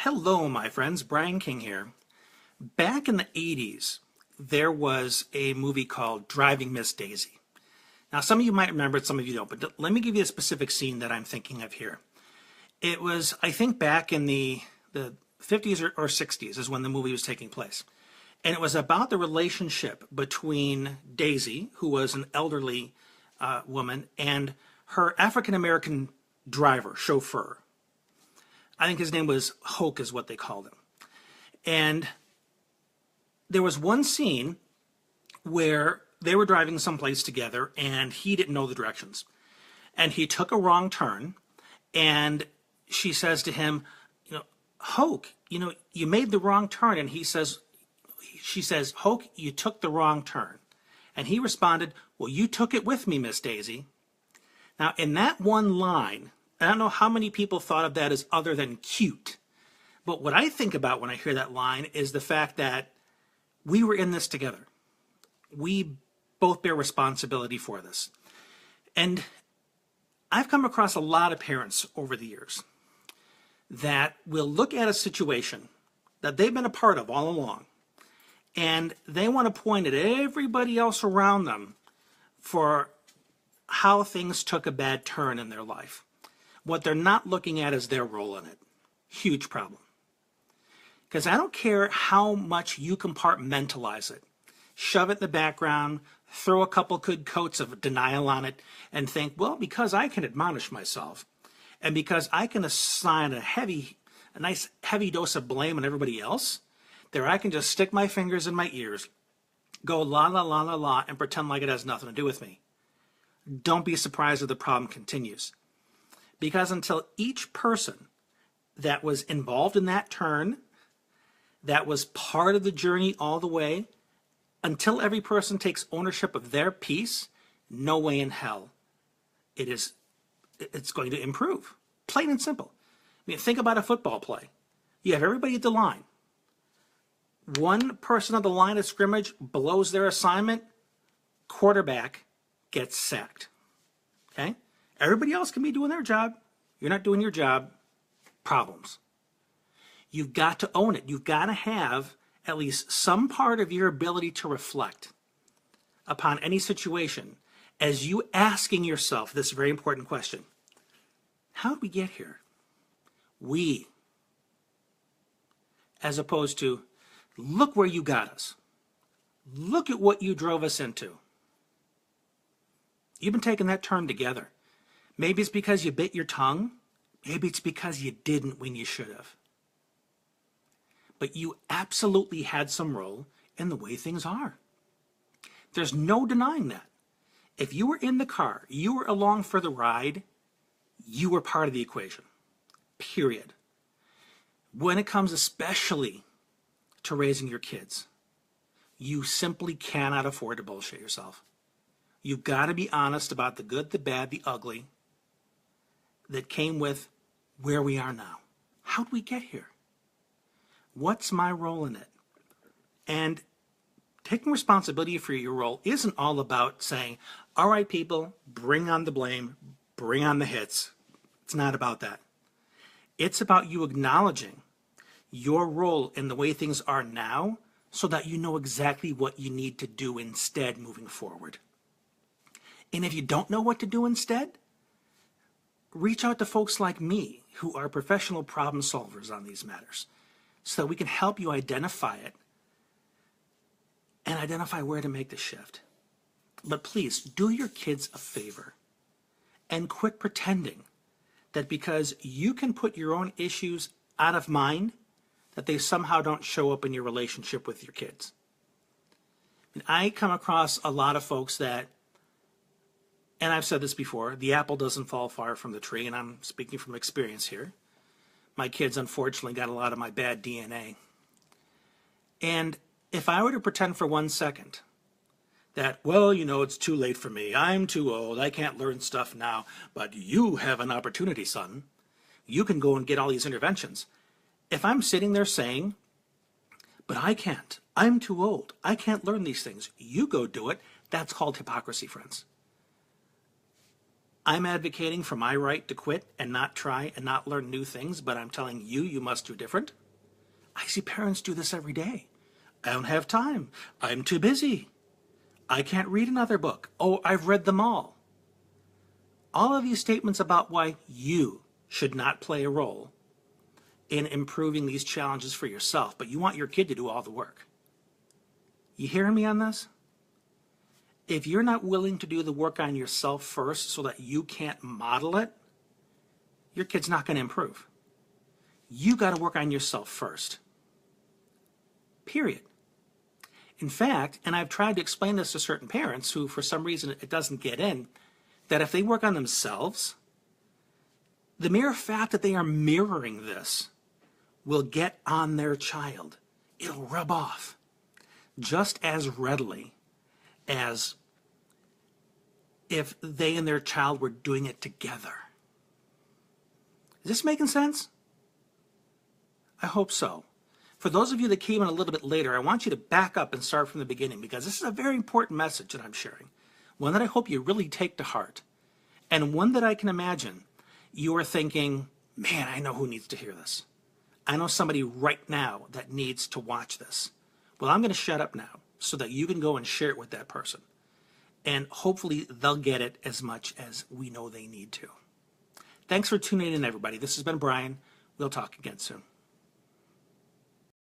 Hello, my friends. Brian King here. Back in the 80s, there was a movie called Driving Miss Daisy. Now, some of you might remember it, some of you don't, but let me give you a specific scene that I'm thinking of here. It was, I think, back in the 50s or 60s is when the movie was taking place. And it was about the relationship between Daisy, who was an elderly woman, and her African-American driver, chauffeur. I think his name was Hoke is what they called him. And there was one scene where they were driving someplace together and he didn't know the directions. And he took a wrong turn and she says to him, Hoke, you made the wrong turn. And she says, Hoke, you took the wrong turn. And he responded, well, you took it with me, Miss Daisy. Now, in that one line, I don't know how many people thought of that as other than cute. But what I think about when I hear that line is the fact that we were in this together. We both bear responsibility for this. And I've come across a lot of parents over the years that will look at a situation that they've been a part of all along, and they want to point at everybody else around them for how things took a bad turn in their life. What they're not looking at is their role in it. Huge problem. Because I don't care how much you compartmentalize it, shove it in the background, throw a couple good coats of denial on it, and think, well, because I can admonish myself, and because I can assign a nice heavy dose of blame on everybody else, there I can just stick my fingers in my ears, go la la la la la, and pretend like it has nothing to do with me. Don't be surprised if the problem continues. Because until each person that was involved in that turn, that was part of the journey all the way, until every person takes ownership of their piece, no way in hell it's going to improve. Plain and simple. I mean, think about a football play. You have everybody at the line. One person on the line of scrimmage blows their assignment, quarterback gets sacked. Okay? Everybody else can be doing their job. You're not doing your job. Problems. You've got to own it. You've got to have at least some part of your ability to reflect upon any situation as you asking yourself this very important question. How did we get here? We. As opposed to, look where you got us. Look at what you drove us into. You've been taking that turn together. Maybe it's because you bit your tongue. Maybe it's because you didn't when you should have. But you absolutely had some role in the way things are. There's no denying that. If you were in the car, you were along for the ride, you were part of the equation. Period. When it comes especially to raising your kids, you simply cannot afford to bullshit yourself. You've got to be honest about the good, the bad, the ugly that came with where we are now. How did we get here? What's my role in it? And taking responsibility for your role isn't all about saying, all right, people, bring on the blame, bring on the hits. It's not about that. It's about you acknowledging your role in the way things are now so that you know exactly what you need to do instead moving forward. And if you don't know what to do instead, reach out to folks like me who are professional problem solvers on these matters so that we can help you identify it and identify where to make the shift. But please, do your kids a favor and quit pretending that because you can put your own issues out of mind, that they somehow don't show up in your relationship with your kids. And I come across a lot of folks that, and I've said this before, the apple doesn't fall far from the tree, and I'm speaking from experience here. My kids, unfortunately, got a lot of my bad DNA. And if I were to pretend for 1 second that, well, it's too late for me. I'm too old. I can't learn stuff now. But you have an opportunity, son. You can go and get all these interventions. If I'm sitting there saying, but I can't. I'm too old. I can't learn these things. You go do it. That's called hypocrisy, friends. I'm advocating for my right to quit and not try and not learn new things, but I'm telling you, you must do different. I see parents do this every day. I don't have time. I'm too busy. I can't read another book. Oh, I've read them all. All of these statements about why you should not play a role in improving these challenges for yourself, but you want your kid to do all the work. You hearing me on this? If you're not willing to do the work on yourself first so that you can't model it, your kid's not going to improve. You got to work on yourself first. Period. In fact, and I've tried to explain this to certain parents who, for some reason, it doesn't get in, that if they work on themselves, the mere fact that they are mirroring this will get on their child. It'll rub off just as readily as if they and their child were doing it together. Is this making sense? I hope so. For those of you that came in a little bit later, I want you to back up and start from the beginning, because this is a very important message that I'm sharing, one that I hope you really take to heart, and one that I can imagine you are thinking, man, I know who needs to hear this. I know somebody right now that needs to watch this. Well, I'm going to shut up now so that you can go and share it with that person. And hopefully they'll get it as much as we know they need to. Thanks for tuning in, everybody. This has been Brian. We'll talk again soon.